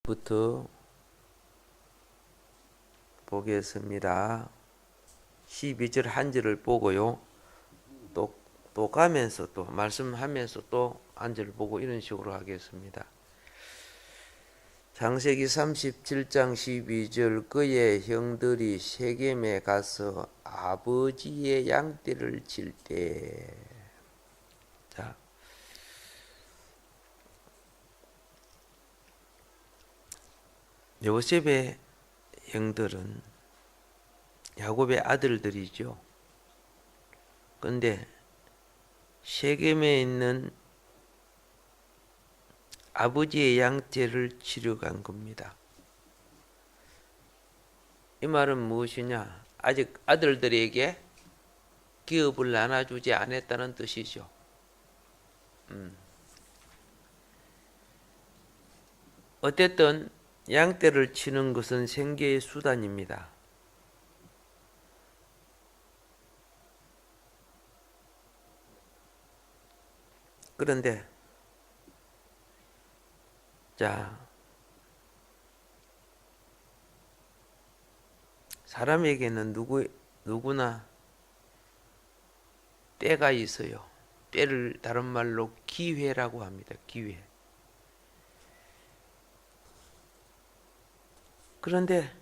12절부터 보겠습니다. 12절 한 절을 보고요. 또 가면서 또 말씀하면서 또 한 절 보고 이런 식으로 하겠습니다. 창세기 37장 12절 그의 형들이 세겜에 가서 아버지의 양떼를 칠 때, 자, 요셉의 형들은 야곱의 아들들이죠. 그런데 세겜에 있는 아버지의 양떼를 치러 간 겁니다. 이 말은 무엇이냐? 아직 아들들에게 기업을 나눠주지 않았다는 뜻이죠. 어쨌든 양떼를 치는 것은 생계의 수단입니다. 그런데 자, 사람에게는 누구나 때가 있어요. 때를 다른 말로 기회라고 합니다. 기회. 그런데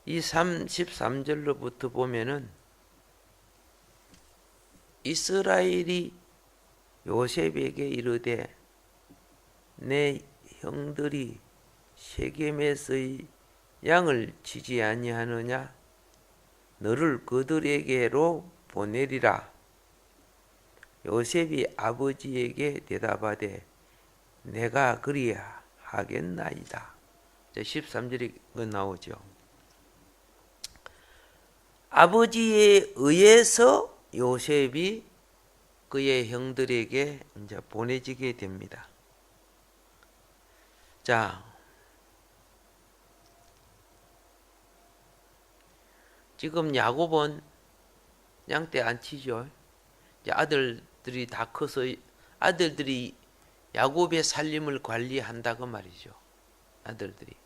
이 33절로부터 보면은 이스라엘이 요셉에게 이르되 내 형들이 세겜에서의 양을 치지 아니하느냐? 너를 그들에게로 보내리라. 요셉이 아버지에게 대답하되 내가 그리야 하겠나이다. 13절이 나오죠. 아버지에 의해서 요셉이 그의 형들에게 이제 보내지게 됩니다. 자, 지금 야곱은 양떼 안 치죠. 이제 아들들이 다 커서 아들들이 야곱의 살림을 관리한다고 말이죠. 아들들이.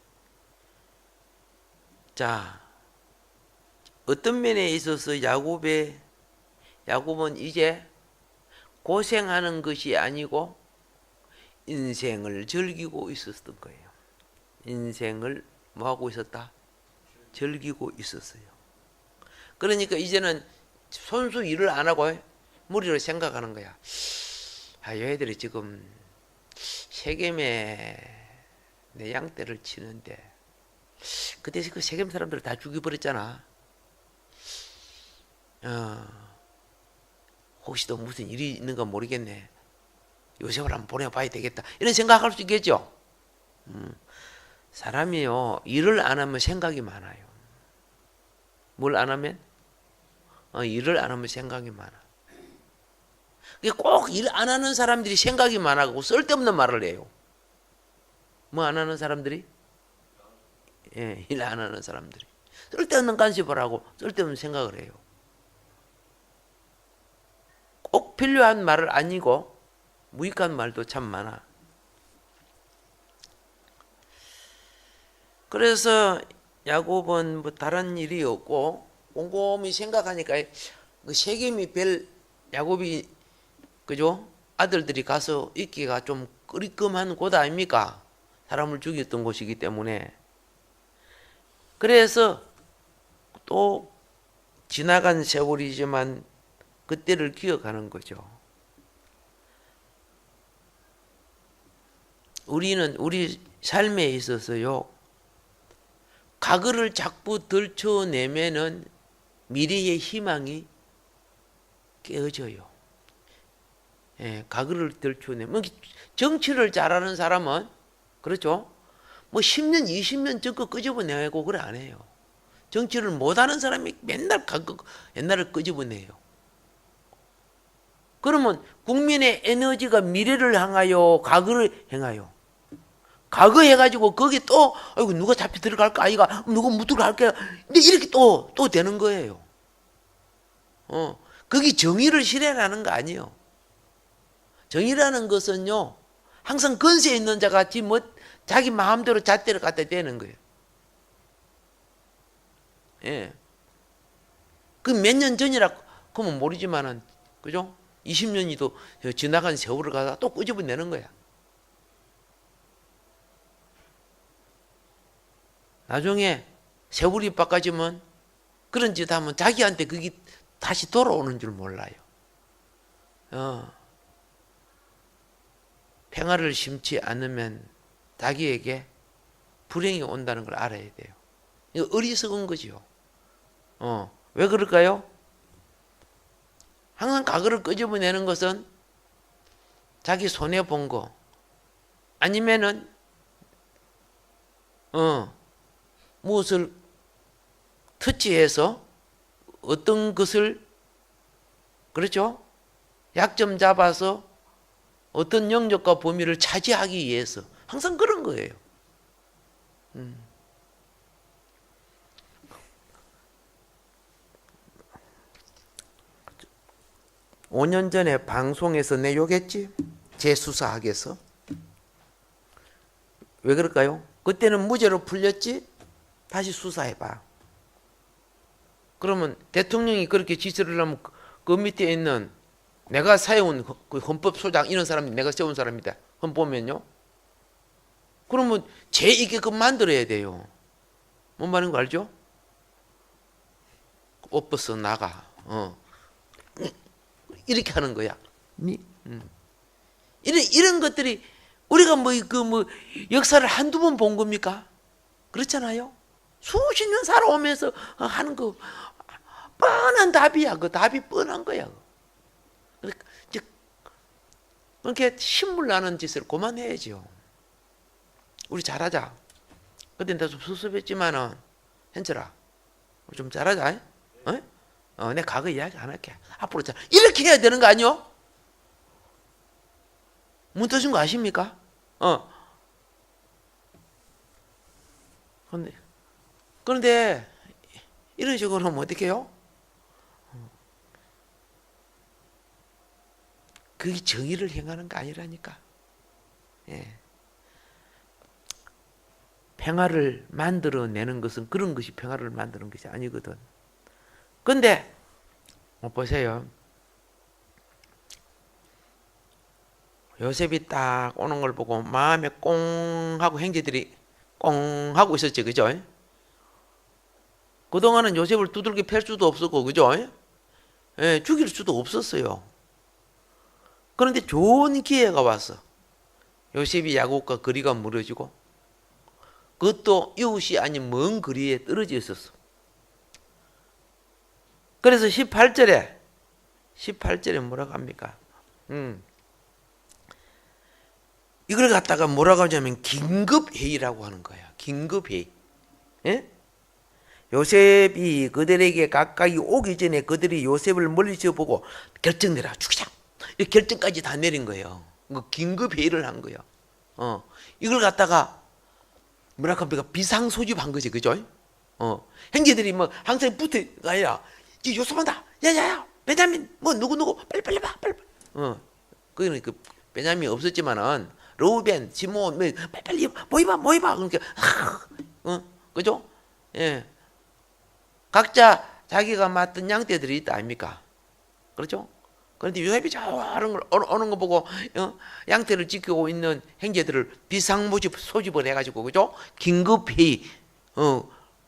자, 어떤 면에 있어서 야곱은 이제 고생하는 것이 아니고 인생을 즐기고 있었던 거예요. 인생을 뭐하고 있었다? 즐기고 있었어요. 그러니까 이제는 손수 일을 안 하고 무리로 생각하는 거야. 얘들이 지금 세겜에 내 양떼를 치는데 그때 그 세겜 사람들을 다 죽여버렸잖아. 혹시 또 무슨 일이 있는가 모르겠네. 요셉을 한번 보내봐야 되겠다. 이런 생각할 수 있겠죠. 사람이요, 일을 안 하면 생각이 많아요. 뭘 안 하면? 일을 안 하면 생각이 많아. 꼭 일 안 하는 사람들이 생각이 많아고 쓸데없는 말을 해요. 뭐 안 하는 사람들이? 예, 일 안 하는 사람들이. 쓸데없는 간섭을 하고 쓸데없는 생각을 해요. 꼭 필요한 말을 아니고 무익한 말도 참 많아. 그래서 야곱은 뭐 다른 일이 없고 곰곰이 생각하니까 그 세겜이 야곱이 그죠? 아들들이 가서 있기가 좀 끄리끔한 곳 아닙니까? 사람을 죽였던 곳이기 때문에. 그래서 또 지나간 세월이지만 그때를 기억하는 거죠. 우리는 우리 삶에 있어서요, 과거를 자꾸 들춰내면은 미래의 희망이 깨어져요. 예, 과거를 들춰내면 정치를 잘하는 사람은 그렇죠. 뭐 10년, 20년 전 거 끄집어내고 그래 안 해요. 정치를 못하는 사람이 맨날 옛날을 끄집어내요. 그러면 국민의 에너지가 미래를 향하여 과거를 향하여. 과거 해가지고 거기 또 아이고 누가 잡혀 들어갈까 아이가 누가 못 들어갈까 근데 이렇게 또 되는 거예요. 거기 정의를 실현하는 거 아니에요. 정의라는 것은요 항상 근세 있는 자 같이 자기 마음대로 잣대를 갖다 대는 거예요. 예. 그 몇 년 전이라 그러면 모르지만은, 그죠? 20년이도 지나간 세월을 가다가 또 끄집어내는 거야. 나중에 세월이 바꿔지면 그런 짓 하면 자기한테 그게 다시 돌아오는 줄 몰라요. 평화를 심지 않으면 자기에게 불행이 온다는 걸 알아야 돼요. 이거 어리석은 거지요. 왜 그럴까요? 항상 과거를 끄집어내는 것은 자기 손해 본 거, 아니면은 무엇을 터치해서 어떤 것을, 그렇죠? 약점 잡아서 어떤 영역과 범위를 차지하기 위해서 항상 그런 거예요. 5년 전에 방송에서 내 욕했지? 재수사학에서. 왜 그럴까요? 그때는 무죄로 풀렸지? 다시 수사해봐. 그러면 대통령이 그렇게 지시를 하면 그 밑에 있는 내가 세운 그 헌법소장 이런 사람이 내가 세운 사람이다. 그럼 보면요. 그러면 제 이게끔 만들어야 돼요. 뭔 말인 거 알죠? 옷 벗어 나가. 이렇게 하는 거야. 이런 것들이 우리가 역사를 한두 번 본 겁니까? 그렇잖아요. 수십 년 살아오면서 하는 거 뻔한 답이야. 그 답이 뻔한 거야. 그렇게 신물 나는 짓을 그만해야죠. 우리 잘하자. 그때 내가 좀 섭섭했지만은 현철아, 좀 잘하자. 내 과거 이야기 안 할게. 앞으로 잘 이렇게 해야 되는 거 아니요? 문 떠신 거 아십니까? 그런데 이런 식으로 하면 어떻게 해요? 그게 정의를 행하는 거 아니라니까. 예. 평화를 만들어내는 것은 그런 것이 평화를 만드는 것이 아니거든. 근데 보세요. 요셉이 딱 오는 걸 보고 마음에 꽁 하고 형제들이 꽁 하고 있었지, 그죠? 그동안은 요셉을 두들겨 팰 수도 없었고, 그죠? 예, 죽일 수도 없었어요. 그런데 좋은 기회가 왔어. 요셉이 야곱과 거리가 멀어지고, 그것도 이웃이 아닌 먼 거리에 떨어져 있었어. 그래서 18절에 뭐라고 합니까? 이걸 갖다가 뭐라고 하냐면 긴급회의라고 하는 거야. 긴급회의. 예? 요셉이 그들에게 가까이 오기 전에 그들이 요셉을 멀리서 보고 결정 내라, 죽이자. 이 결정까지 다 내린 거예요. 긴급회의를 한 거예요. 이걸 갖다가 뭐라고 합니까? 비상소집한 거지, 그죠? 형제들이 항상 붙어가야 요셉한다. 야야야, 베냐민, 누구 빨리 봐, 빨리. 그거는 그 베냐민이 없었지만은 로벤, 시몬, 빨리 모이봐. 그러니까 그죠? 예. 각자 자기가 맡은 양떼들이 있다 아닙니까? 그렇죠? 그런데 요셉이 저런 걸 오는 거 보고 양떼를 지키고 있는 형제들을 소집을 해가지고, 그죠? 긴급회의.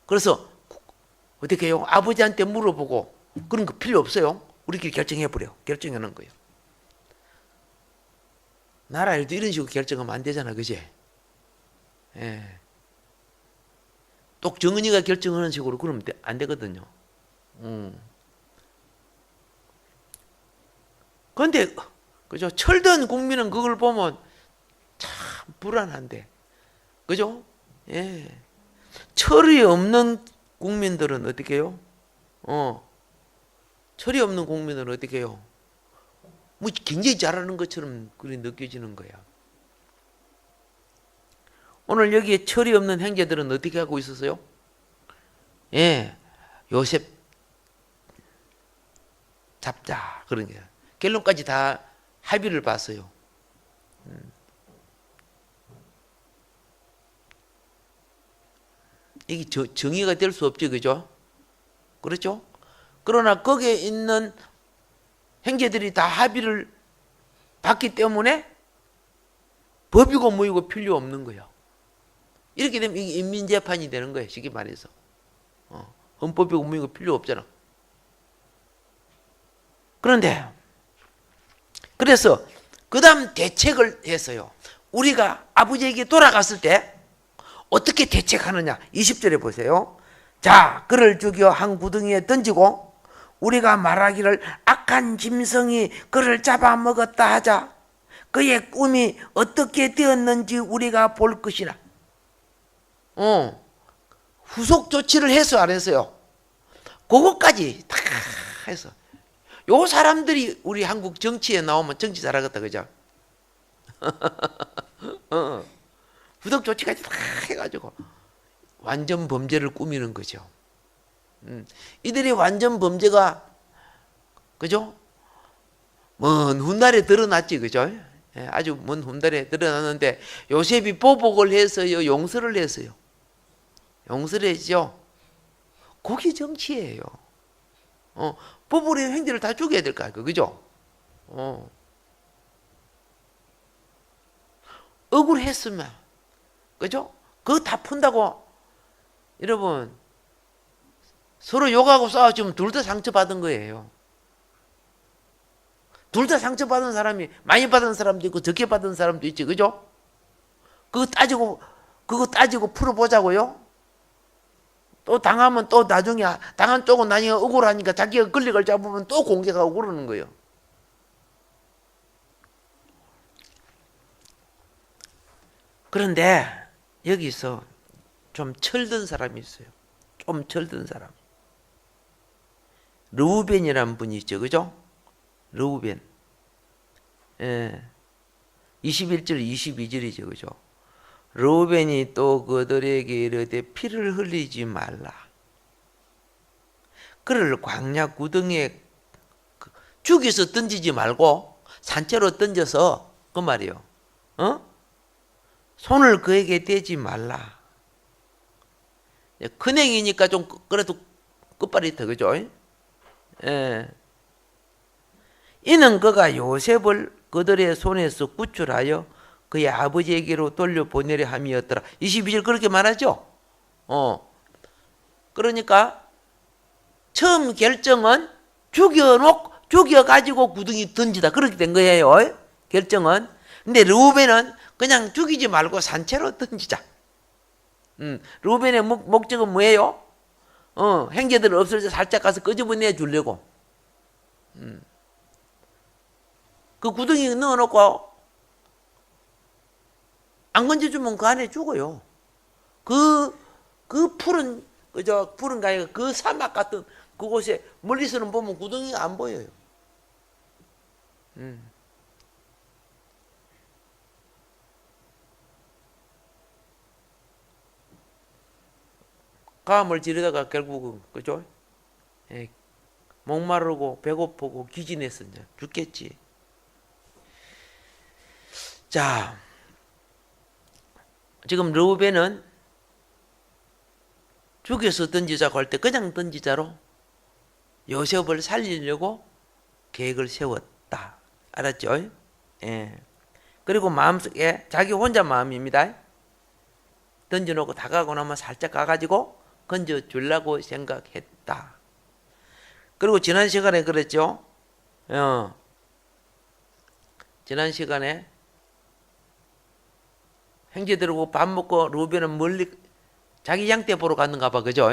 그래서 어떻게 해요? 아버지한테 물어보고 그런 거 필요 없어요. 우리끼리 결정해버려. 결정하는 거예요. 나라 일도 이런 식으로 결정하면 안 되잖아, 그지? 예. 또 정은이가 결정하는 식으로 그러면 안 되거든요. 그런데 그죠? 철든 국민은 그걸 보면 참 불안한데, 그죠? 예. 철이 없는 국민들은 어떻게 해요? 철이 없는 국민들은 어떻게 해요? 굉장히 잘하는 것처럼 그리 느껴지는 거야. 오늘 여기에 철이 없는 형제들은 어떻게 하고 있었어요? 예, 요셉 잡자 그런 게 결론까지 다 합의를 봤어요. 이게 정의가 될 수 없죠, 그죠? 그렇죠? 그러나 거기에 있는 형제들이 다 합의를 받기 때문에 법이고 뭐이고 필요 없는 거예요. 이렇게 되면 이게 인민재판이 되는 거예요, 쉽게 말해서. 헌법이고 뭐이고 필요 없잖아. 그런데 그래서 그 다음 대책을 했어요. 우리가 아버지에게 돌아갔을 때 어떻게 대책하느냐. 20절에 보세요. 자, 그를 죽여 한 구덩이에 던지고 우리가 말하기를 악한 짐승이 그를 잡아먹었다 하자. 그의 꿈이 어떻게 되었는지 우리가 볼 것이라. 후속 조치를 해서 안 했어요. 그것까지 다 해서. 요 사람들이 우리 한국 정치에 나오면 정치 잘하겠다, 그죠? 후속 조치까지 다 해가지고 완전 범죄를 꾸미는 거죠. 이들이 완전 범죄가, 그죠? 먼 훗날에 드러났지, 그죠? 아주 먼 훗날에 드러났는데 요셉이 보복을 해서요, 용서를 했어요. 용서를 했죠. 그게 정치예요. 법으로 행제를 다 죽여야 될 거 아니에요, 그죠? 억울했으면, 그죠? 그거 다 푼다고, 여러분, 서로 욕하고 싸우면 둘 다 상처받은 거예요. 둘 다 상처받은 사람이, 많이 받은 사람도 있고, 적게 받은 사람도 있지, 그죠? 그거 따지고 풀어보자고요? 또 당하면 또 나중에, 당한 쪽은 나중에 억울하니까 자기가 권력을 잡으면 또 공격하고 그러는 거예요. 그런데 여기서 좀 철든 사람이 있어요. 좀 철든 사람. 르우벤이라는 분이 있죠, 그죠? 르우벤. 21절 22절이죠, 그죠? 르우벤이 또 그들에게 이르되 피를 흘리지 말라. 그를 광야 구덩이에 죽여서 던지지 말고 산채로 던져서, 그 말이요. 손을 그에게 대지 말라. 큰행이니까 좀 그래도 끝발이 더, 그죠? 이는 그가 요셉을 그들의 손에서 구출하여 그의 아버지에게로 돌려보내려 함이었더라. 22절 그렇게 말하죠? 그러니까 처음 결정은 죽여가지고 구덩이 던지다. 그렇게 된 거예요. 결정은. 근데 르우벤은 그냥 죽이지 말고 산채로 던지자. 르우벤의 목적은 뭐예요? 형제들 없을 때 살짝 가서 끄집어내 주려고. 그 구덩이에 넣어놓고 안 건져주면 그 안에 죽어요. 그 푸른, 그저 푸른 가위가 그 사막 같은 그곳에 멀리서는 보면 구덩이가 안 보여요. 감을 지르다가 결국은, 그죠? 목마르고 배고프고 기진해서 이제 죽겠지. 자, 지금 르우벤은 죽여서 던지자고 할 때 그냥 던지자로 요셉을 살리려고 계획을 세웠다. 알았죠? 그리고 마음속에 자기 혼자 마음입니다. 던져놓고 다가가고 나면 살짝 가가지고 건져주려고 생각했다. 그리고 지난 시간에 그랬죠? 지난 시간에 형제들하고 밥 먹고 루벤은 멀리 자기 양떼 보러 갔는가 봐, 그죠?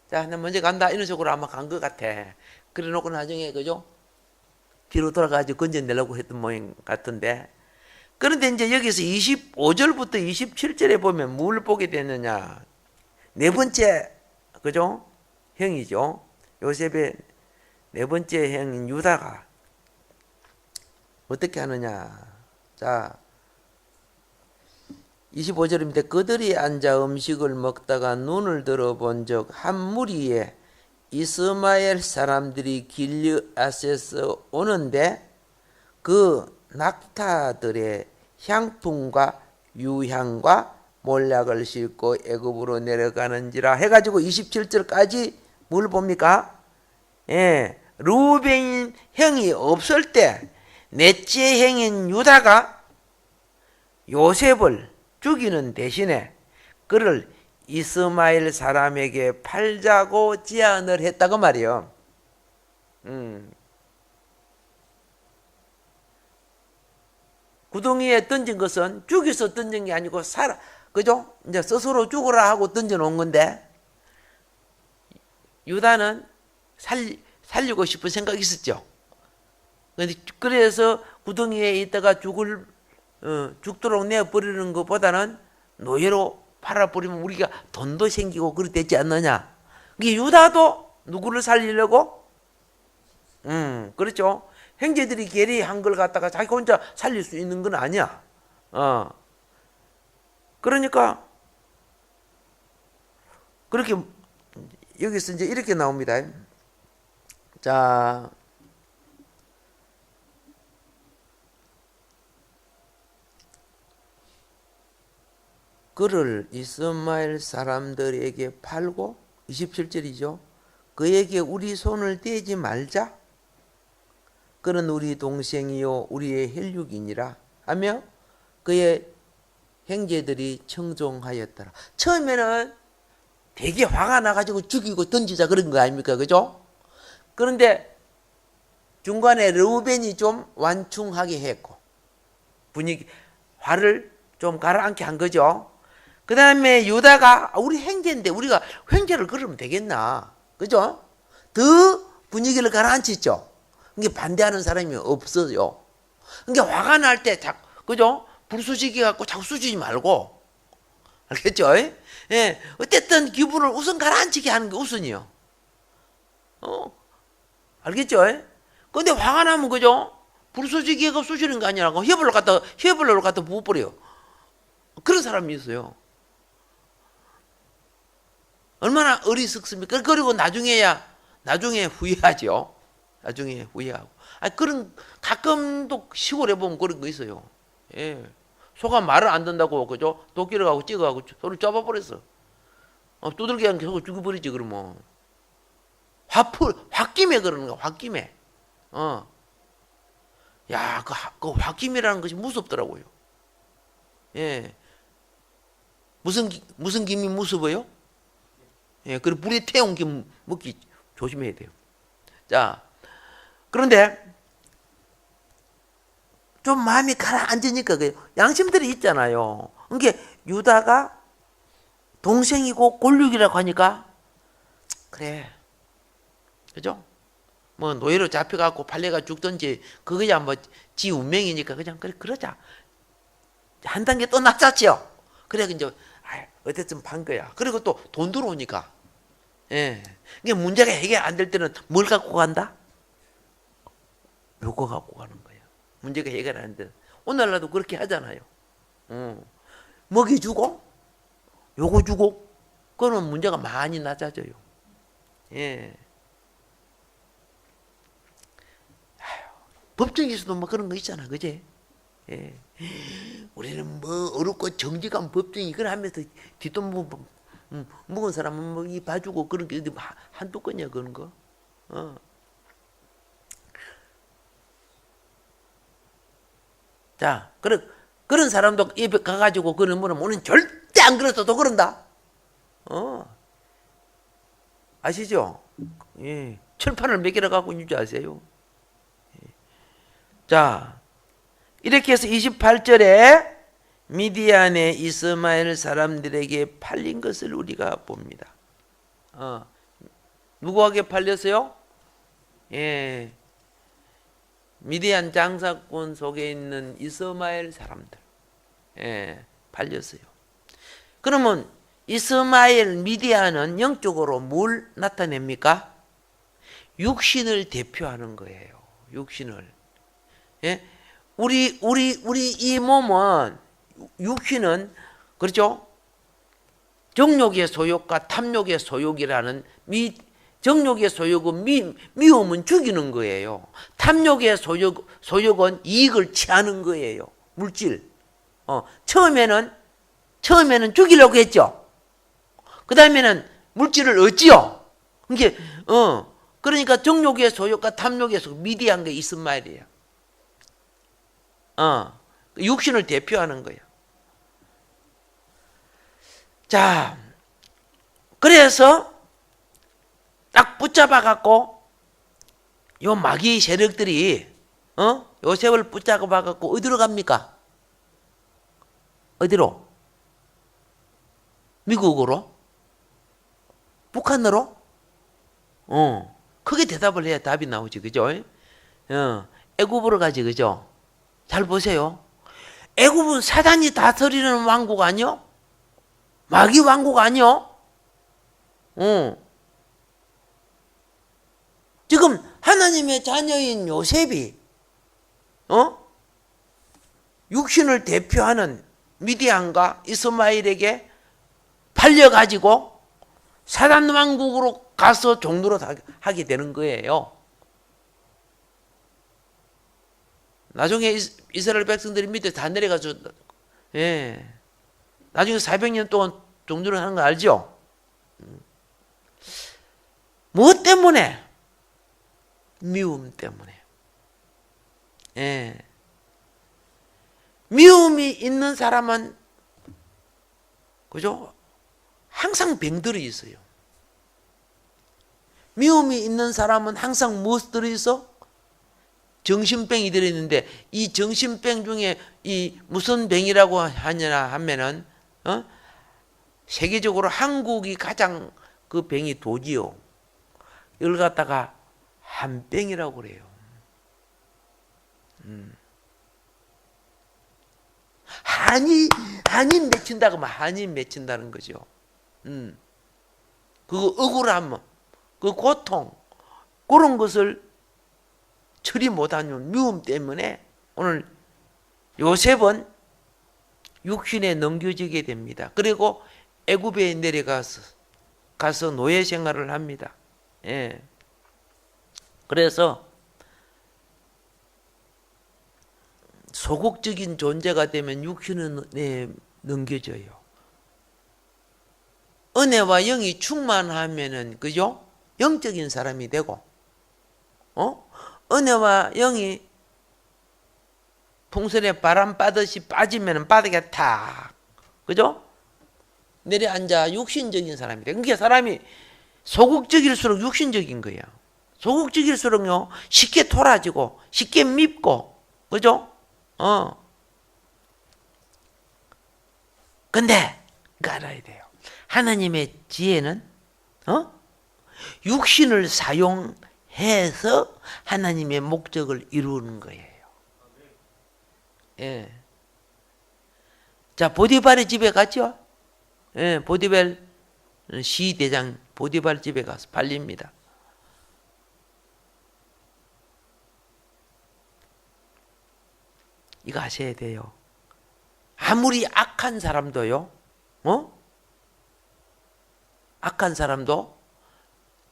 자, 나 먼저 간다. 이런 식으로 아마 간 것 같아. 그래 놓고 나중에, 그죠? 뒤로 돌아가지고 건져내려고 했던 모양 같은데. 그런데 이제 여기서 25절부터 27절에 보면 뭘 보게 되느냐. 네 번째, 그죠? 형이죠. 요셉의 네 번째 형인 유다가 어떻게 하느냐. 자, 25절입니다. 그들이 앉아 음식을 먹다가 눈을 들어본 적 한 무리의 이스마엘 사람들이 길르앗에서 오는데 그 낙타들의 향품과 유향과 몰약을 싣고 애굽으로 내려가는지라 해가지고 27절까지 뭘 봅니까? 르우벤 형이 없을 때 넷째 형인 유다가 요셉을 죽이는 대신에 그를 이스마엘 사람에게 팔자고 제안을 했다고 말이에요. 구덩이에 던진 것은 죽여서 던진 게 아니고 그죠? 이제 스스로 죽으라 하고 던져 놓은 건데 유다는 살리고 싶은 생각이 있었죠. 그래서 구덩이에 있다가 죽도록 내버리는 것보다는 노예로 팔아버리면 우리가 돈도 생기고 그렇게 되지 않느냐. 유다도 누구를 살리려고? 그렇죠. 형제들이 계리한 걸 갖다가 자기 혼자 살릴 수 있는 건 아니야. 그러니까 그렇게 여기서 이제 이렇게 나옵니다. 자, 그를 이스마엘 사람들에게 팔고 27절이죠. 그에게 우리 손을 떼지 말자. 그는 우리 동생이요 우리의 혈육이니라 하며 그의 형제들이 청종하였더라. 처음에는 되게 화가 나가지고 죽이고 던지자 그런 거 아닙니까? 그죠? 그런데 중간에 르우벤이 좀 완충하게 했고 화를 좀 가라앉게 한 거죠. 그 다음에 유다가 우리 형제인데 우리가 형제를 그러면 되겠나? 그죠? 더 분위기를 가라앉혔죠. 이게 반대하는 사람이 없어요. 그러니까 화가 날 때 그죠? 불쏘시개 갖고 자꾸 쏘지 말고. 알겠죠? 예. 어쨌든 기분을 우선 가라앉히게 하는 게 우선이요. 알겠죠? 근데 화가 나면 그죠? 불쏘시개가 쏘시는 거 아니라고 휘발유를 갖다 부어버려요. 그런 사람이 있어요. 얼마나 어리석습니까? 그리고 나중에 후회하죠. 나중에 후회하고. 그런, 가끔도 시골에 보면 그런 거 있어요. 예. 소가 말을 안 듣는다고, 그죠? 도끼를 가고 찍어가고 소를 잡아버렸어. 두들겨 한 소가 죽여버리지, 그러면. 홧김에 그러는 거야, 홧김에. 야, 그 홧김이라는 것이 무섭더라고요. 예. 무슨 김이 무서워요? 예, 그리고 불에 태운 김 먹기 조심해야 돼요. 자, 그런데 좀 마음이 가라앉으니까 양심들이 있잖아요. 그러니까 유다가 동생이고 골육이라고 하니까 그래, 그죠? 뭐 노예로 잡혀갖고 팔려가 죽든지 그거야 뭐 지 운명이니까 그냥 그러자. 한 단계 또 낮았죠. 그래 이제 어쨌든 판 거야. 그리고 또 돈 들어오니까. 예. 이게 문제가 해결 안 될 때는 뭘 갖고 간다? 요거 갖고 가는 거예요. 문제가 해결 안 돼. 오늘날도 그렇게 하잖아요. 먹이 주고, 요거 주고, 그러면 문제가 많이 낮아져요. 예. 법정에서도 뭐 그런 거 있잖아, 그제? 예. 우리는 뭐 어렵고 정직한 법정이 그래 하면서 뒷돈 먹은 사람은 뭐 이 봐주고 그런 게 한두 건이야 그런 거. 자, 그런 사람도 입에 가가지고 그런 분은 오늘 절대 안 그랬어도 그런다. 아시죠? 예. 철판을 몇 개나 갖고 있는 줄 아세요? 예. 자, 이렇게 해서 28절에 미디안의 이스마엘 사람들에게 팔린 것을 우리가 봅니다. 누구에게 팔렸어요? 예. 미디안 장사꾼 속에 있는 이스마엘 사람들. 예, 팔렸어요. 그러면 이스마엘 미디안은 영적으로 뭘 나타냅니까? 육신을 대표하는 거예요. 육신을. 예? 우리 이 몸은 육신은 그렇죠? 정욕의 소욕과 탐욕의 소욕이라는 정욕의 소욕은 미움은 죽이는 거예요. 탐욕의 소욕은 이익을 취하는 거예요. 물질. 처음에는 처음에는 죽이려고 했죠. 그 다음에는 물질을 얻지요. 그러니까 정욕의 소욕과 탐욕의 소욕, 미디한 게 있은 말이에요. 육신을 대표하는 거예요. 자, 그래서 딱 붙잡아갖고 요 마귀 세력들이 요셉을 붙잡아갖고 어디로 갑니까? 어디로? 미국으로? 북한으로? 크게 대답을 해야 답이 나오지, 그죠? 애굽으로 가지, 그죠? 잘 보세요. 애굽은 사단이 다스리는 왕국 아니요? 마귀 왕국 아니요? 지금 하나님의 자녀인 요셉이 육신을 대표하는 미디안과 이스마엘에게 팔려가지고 사단 왕국으로 가서 종노릇 하게 되는 거예요. 나중에 이스라엘 백성들이 밑에 다 내려가서 나중에 400년 동안 종노릇 하는 거 알죠? 무엇 때문에? 미움 때문에. 미움이 있는 사람은 그죠? 항상 병들이 있어요. 미움이 있는 사람은 항상 무엇 들어있어? 정신병이 들어있는데 이 정신병 중에 이 무슨 병이라고 하냐 하면은 세계적으로 한국이 가장 그 병이 도지요. 이걸 갖다가 한병이라고 그래요. 한이 맺힌다고 하면 한이 맺힌다는 거죠. 그 억울함, 그 고통, 그런 것을 처리 못하는 미움 때문에 오늘 요셉은 육신에 넘겨지게 됩니다. 그리고 애굽에 가서 노예 생활을 합니다. 그래서 소극적인 존재가 되면 육신에 넘겨져요. 은혜와 영이 충만하면은 그죠? 영적인 사람이 되고, 은혜와 영이 풍선에 바람 빠듯이 빠지면은 바닥에 탁, 그죠? 내려앉아 육신적인 사람이 돼. 그러니까 사람이 소극적일수록 육신적인 거야. 소극적일수록요 쉽게 토라지고 쉽게 밉고, 그죠? 근데 그거 알아야 돼요. 하나님의 지혜는 육신을 사용해서 하나님의 목적을 이루는 거예요. 자, 보디발의 집에 갔죠? 보디발 시대장 보디발 집에 가서 팔립니다. 이거 아셔야 돼요. 아무리 악한 사람도요, 악한 사람도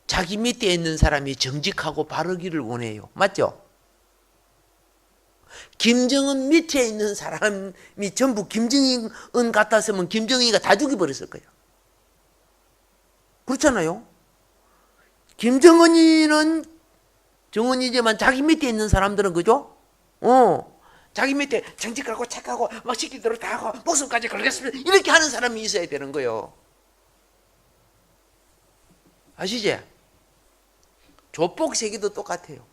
자기 밑에 있는 사람이 정직하고 바르기를 원해요. 맞죠? 김정은 밑에 있는 사람이 전부 김정은 같았으면 김정은이가 다 죽여버렸을 거예요. 그렇잖아요? 김정은이는 정은이지만 자기 밑에 있는 사람들은 그죠? 자기 밑에 정직하고 착하고 막 시키대로 다 하고 목숨까지 걸겠습니다. 이렇게 하는 사람이 있어야 되는 거예요. 아시지? 조폭 세계도 똑같아요.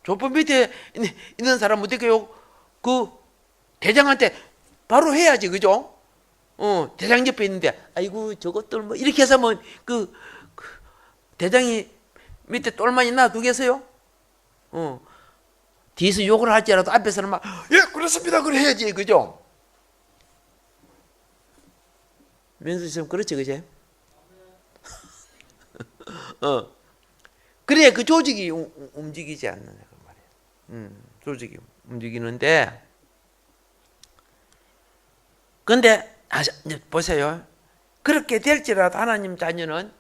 조폭 밑에 있는 사람 어떻게요? 그 대장한테 바로 해야지, 그죠? 대장 옆에 있는데 아이고 저것들 뭐 이렇게 해서 뭐 그 대장이 밑에 똘마니 놔두겠어요? 뒤에서 욕을 할지라도 앞에서는 막 예 그렇습니다 그래 해야지, 그죠? 민수처럼 그렇지, 그제? 그래 그 조직이 움직이지 않느냐 그 말이에요. 조직이 움직이는데, 근데 이제 보세요. 그렇게 될지라도 하나님 자녀는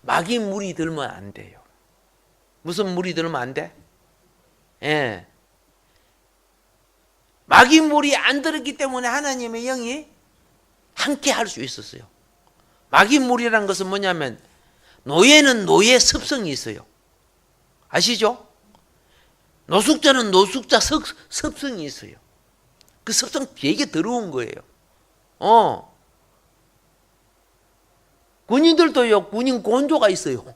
마귀 물이 들면 안 돼요. 무슨 물이 들면 안 돼? 마귀물이 안 들었기 때문에 하나님의 영이 함께 할 수 있었어요. 마귀물이라는 것은 뭐냐면 노예는 노예 습성이 있어요. 아시죠? 노숙자는 노숙자 습성이 있어요. 그 습성 되게 더러운 거예요. 군인들도요, 군인 곤조가 있어요.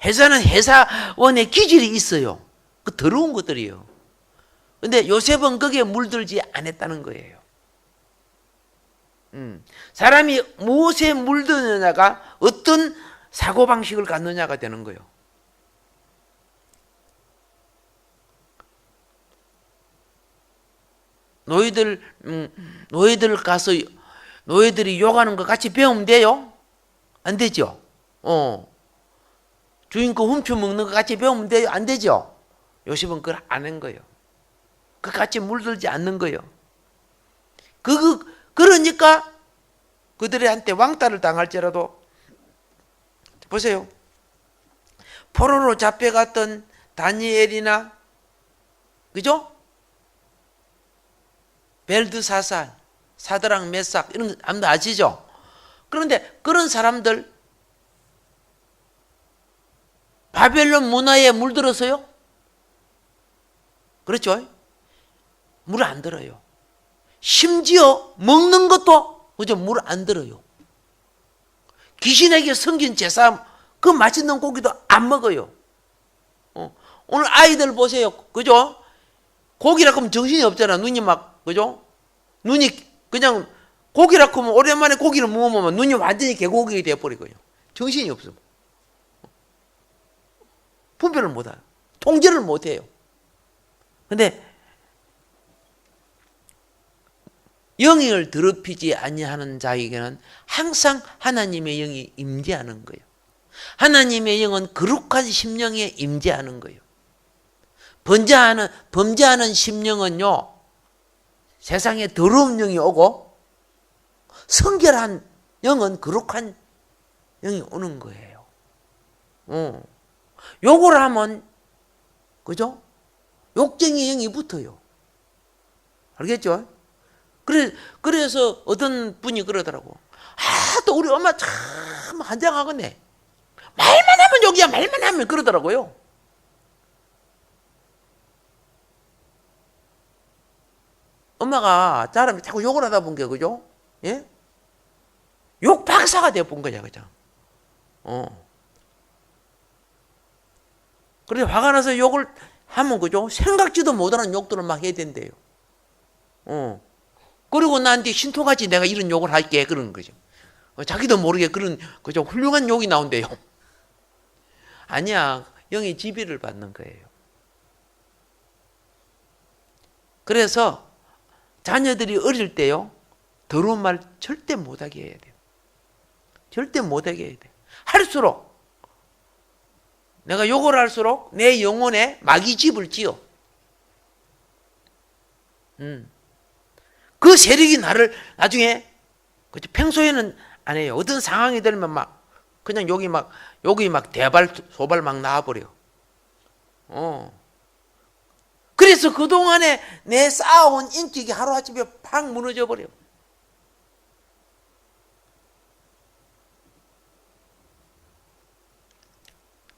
회사는 회사원의 기질이 있어요. 그 더러운 것들이에요. 근데 요셉은 거기에 물들지 않았다는 거예요. 사람이 무엇에 물드느냐가 어떤 사고방식을 갖느냐가 되는 거예요. 노예들 가서 노예들이 욕하는 거 같이 배우면 돼요? 안 되죠? 주인 거 훔쳐먹는 거 같이 배우면 돼요? 안 되죠? 요셉은 그걸 안 한 거예요. 그 같이 물들지 않는 거예요. 그러니까 그들한테 왕따를 당할지라도 보세요. 포로로 잡혀갔던 다니엘이나 그죠? 벨드사살, 사드락, 메삭 이런 거 아무도 아시죠? 그런데 그런 사람들 바벨론 문화에 물들었어요? 그렇죠? 물 안 들어요. 심지어 먹는 것도 그죠? 물 안 들어요. 귀신에게 섬긴 제사 그 맛있는 고기도 안 먹어요. 오늘 아이들 보세요. 그죠? 고기라고 하면 정신이 없잖아. 눈이 막 그죠? 눈이 그냥 고기라고 하면 오랜만에 고기를 먹으면 눈이 완전히 개고기 되어버리고요. 정신이 없어. 분별을 못해요. 통제를 못해요. 근데 영을 더럽히지 아니하는 자에게는 항상 하나님의 영이 임재하는 거예요. 하나님의 영은 거룩한 심령에 임재하는 거예요. 범죄하는 심령은요, 세상에 더러운 영이 오고 성결한 영은 거룩한 영이 오는 거예요. 욕을 하면 그죠? 욕쟁이 영이 붙어요. 알겠죠? 그래서 어떤 분이 그러더라고. 또 우리 엄마 참 한장하겠네. 말만 하면 욕이야, 말만 하면 그러더라고요. 엄마가 사람이 자꾸 욕을 하다 본 게, 그죠? 예? 욕 박사가 되어 본 거냐, 그죠? 그래, 화가 나서 욕을 하면, 그죠? 생각지도 못하는 욕들을 막 해야 된대요. 그리고 나한테 신통하지 내가 이런 욕을 할게, 그러는 거죠. 자기도 모르게 그런, 그죠? 훌륭한 욕이 나온대요. 아니야, 영의 지배를 받는 거예요. 그래서 자녀들이 어릴 때요, 더러운 말 절대 못하게 해야 돼요. 절대 못하게 해야 돼요. 할수록, 내가 욕을 할수록 내 영혼에 마귀 집을 지어. 그 세력이 나를 나중에, 평소에는 안 해요. 어떤 상황이 되면 막, 그냥 욕이 막 대발, 소발 막 나와버려. 그래서 그동안에 내 쌓아온 인격이 하루아침에 팍 무너져 버려.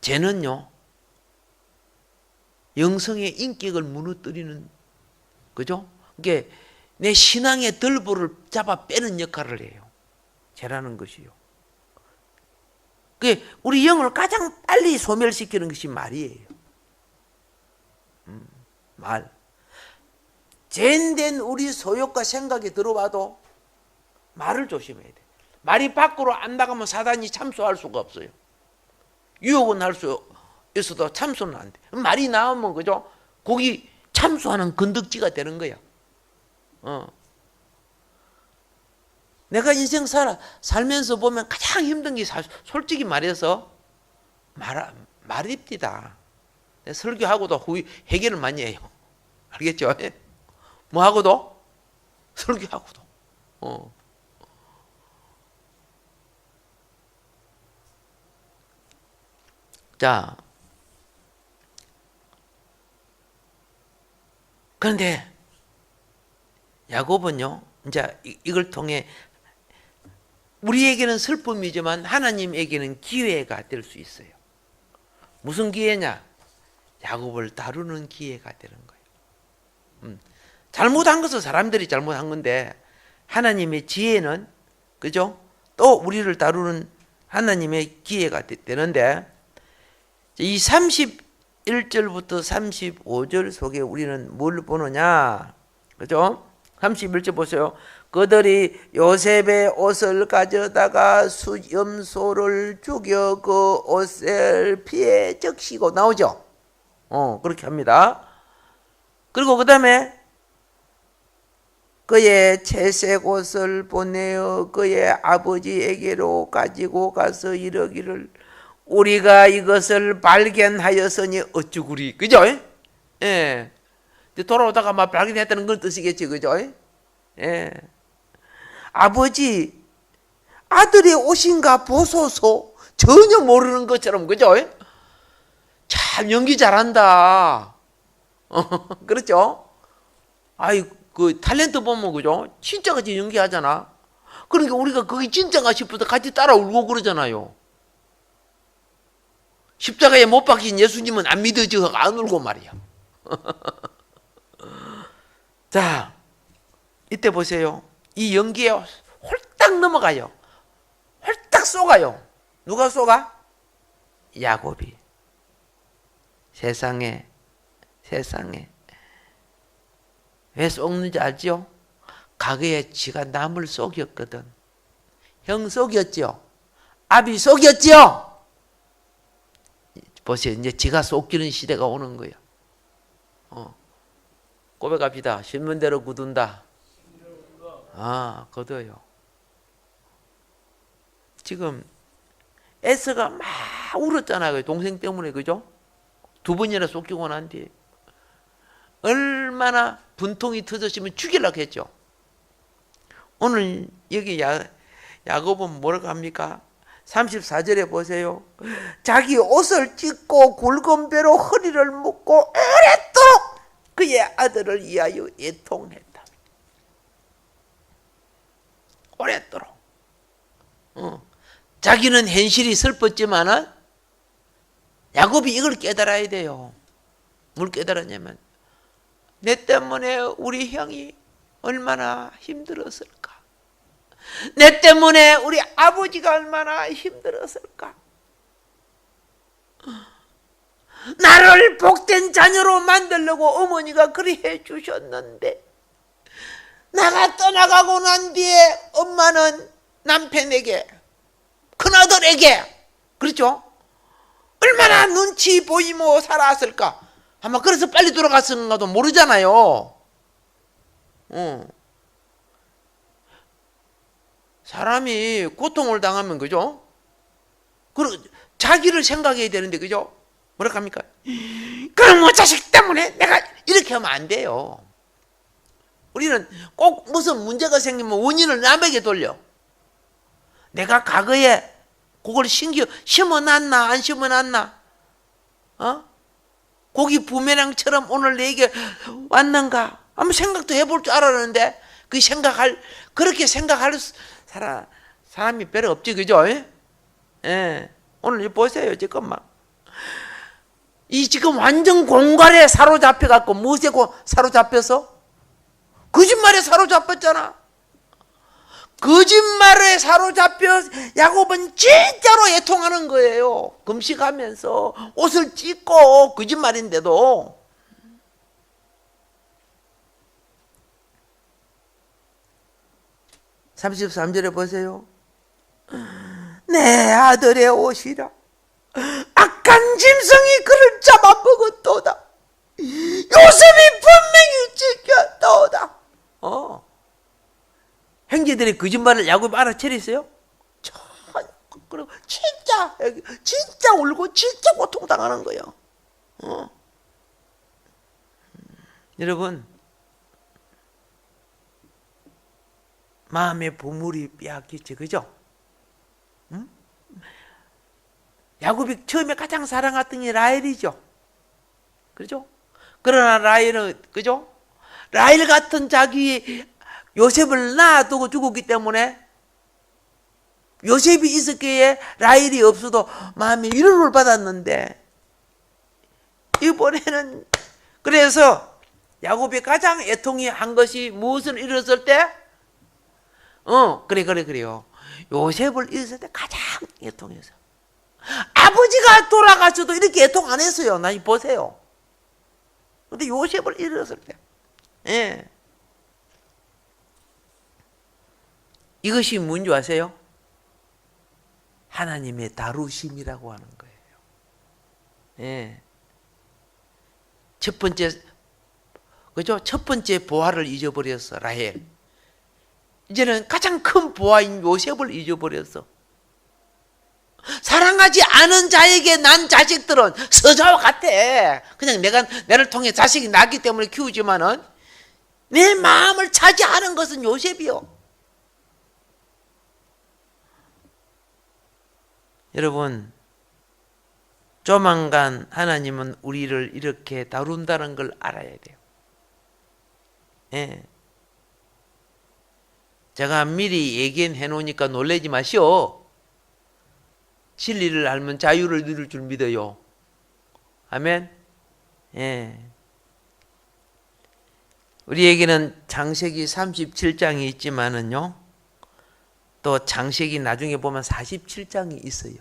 죄는요, 영성의 인격을 무너뜨리는, 그죠? 그게 내 신앙의 덜보를 잡아 빼는 역할을 해요. 죄라는 것이요. 그게 우리 영을 가장 빨리 소멸시키는 것이 말이에요. 말. 죄인된 우리 소욕과 생각이 들어와도 말을 조심해야 돼. 말이 밖으로 안 나가면 사단이 참소할 수가 없어요. 유혹은 할 수 있어도 참소는 안 돼. 말이 나오면, 그죠? 거기 참소하는 건덕지가 되는 거야. 내가 인생 살면서 보면 가장 힘든 게 솔직히 말해서 말입니다. 설교하고도 해결을 많이 해요. 알겠죠? 뭐 하고도? 설교하고도. 자, 그런데 야곱은요, 이제 이걸 통해 우리에게는 슬픔이지만 하나님에게는 기회가 될 수 있어요. 무슨 기회냐? 야곱을 다루는 기회가 되는 거예요. 잘못한 것은 사람들이 잘못한 건데 하나님의 지혜는, 그죠? 또 우리를 다루는 하나님의 기회가 되는데, 이 31절부터 35절 속에 우리는 뭘 보느냐? 그죠? 31절 보세요. 그들이 요셉의 옷을 가져다가 수염소를 죽여 그 옷을 피에 적시고, 나오죠? 그렇게 합니다. 그리고 그 다음에 그의 채색 옷을 보내어 그의 아버지에게로 가지고 가서 이르기를 우리가 이것을 발견하였으니 어쩌구리. 그죠? 예. 돌아오다가 막 발견했다는 건 뜻이겠지. 그죠? 예. 아버지, 아들의 옷인가 보소서. 전혀 모르는 것처럼. 그죠? 참 연기 잘한다. 그렇죠? 아이, 그 탤런트 보면, 그죠? 진짜 같이 연기하잖아. 그러니까 우리가 그게 진짜가 싶어서 같이 따라 울고 그러잖아요. 십자가에 못 박힌 예수님은 안 믿어져 안 울고 말이야. 자, 이때 보세요. 이 연기에 홀딱 넘어가요. 홀딱 쏘가요. 누가 쏘가? 야곱이. 세상에 왜 쏘는지 알죠? 과거에 지가 남을 속였거든. 형 속였죠? 아비 속였죠? 보세요. 이제 지가 속기는 시대가 오는 거야. 고백합시다. 신문대로 굳은다. 거둬요. 지금 에스가 막 울었잖아요. 동생 때문에. 그죠? 2번이나 속이고 난 뒤에 얼마나 분통이 터졌으면 죽이려고 했죠. 오늘 여기 야곱은 뭐라고 합니까? 34절에 보세요. 자기 옷을 찢고 굵은 배로 허리를 묶고 오랫도록 그의 아들을 위하여 애통했다. 오랫도록. 자기는 현실이 슬펐지만은 야곱이 이걸 깨달아야 돼요. 뭘 깨달았냐면 내 때문에 우리 형이 얼마나 힘들었을까? 내 때문에 우리 아버지가 얼마나 힘들었을까? 나를 복된 자녀로 만들려고 어머니가 그리 해주셨는데 나가 떠나가고 난 뒤에 엄마는 남편에게, 큰아들에게, 그렇죠? 얼마나 눈치 보이며 살았을까? 아마 그래서 빨리 돌아갔을까도 모르잖아요. 사람이 고통을 당하면, 그죠? 자기를 생각해야 되는데, 그죠? 뭐라 합니까? 그럼 자식 때문에 내가 이렇게 하면 안 돼요. 우리는 꼭 무슨 문제가 생기면 원인을 남에게 돌려. 내가 과거에 그걸 심어놨나 안 심어놨나? 고기 부메랑처럼 오늘 내게 왔는가? 한번 생각도 해볼 줄 알았는데 그렇게 생각할 사람이 별로 없지. 그죠? 예. 오늘 보세요. 지금 완전 공갈에 사로잡혀갖고 무엇에 사로잡혀서? 거짓말에 사로잡혔잖아. 거짓말에 사로잡혀 야곱은 진짜로 애통하는 거예요. 금식하면서 옷을 찢고 거짓말인데도. (33절에) 보세요. 내 아들의 옷이라 악한 짐승이 그를 잡아먹었도다. 요셉이 분명히 지켰도다. 형제들이 거짓말을 야곱이 알아채렸어요? 그리고 진짜 울고 진짜 고통당하는 거예요. 여러분, 마음의 보물이 빼앗기지. 그죠? 야곱이 처음에 가장 사랑했던 게 라헬이죠. 그죠? 그러나 라헬은, 그죠? 라헬 같은 자기 요셉을 낳아두고 죽었기 때문에 요셉이 있었기에 라헬이 없어도 마음이 위로를 받았는데 이번에는 그래서 야곱이 가장 애통이 한 것이 무엇을 잃었을 때? 그래요. 요셉을 잃었을 때 가장 애통해서. 아버지가 돌아가셔도 이렇게 애통 안 했어요. 나 보세요. 근데 요셉을 잃었을 때. 예. 이것이 뭔지 아세요? 하나님의 다루심이라고 하는 거예요. 예. 첫 번째, 그죠? 첫 번째 보화를 잊어버렸어, 라헬. 이제는 가장 큰 보화인 요셉을 잊어버렸어. 사랑하지 않은 자에게 난 자식들은 서자와 같아. 그냥 나를 통해 자식이 낳기 때문에 키우지만은 내 마음을 차지하는 것은 요셉이요. 여러분, 조만간 하나님은 우리를 이렇게 다룬다는 걸 알아야 돼요. 예. 제가 미리 얘기해 놓으니까 놀라지 마시오. 진리를 알면 자유를 누릴 줄 믿어요. 아멘. 예. 우리에게는 창세기 37장이 있지만은요, 또 창세기 나중에 보면 47장이 있어요.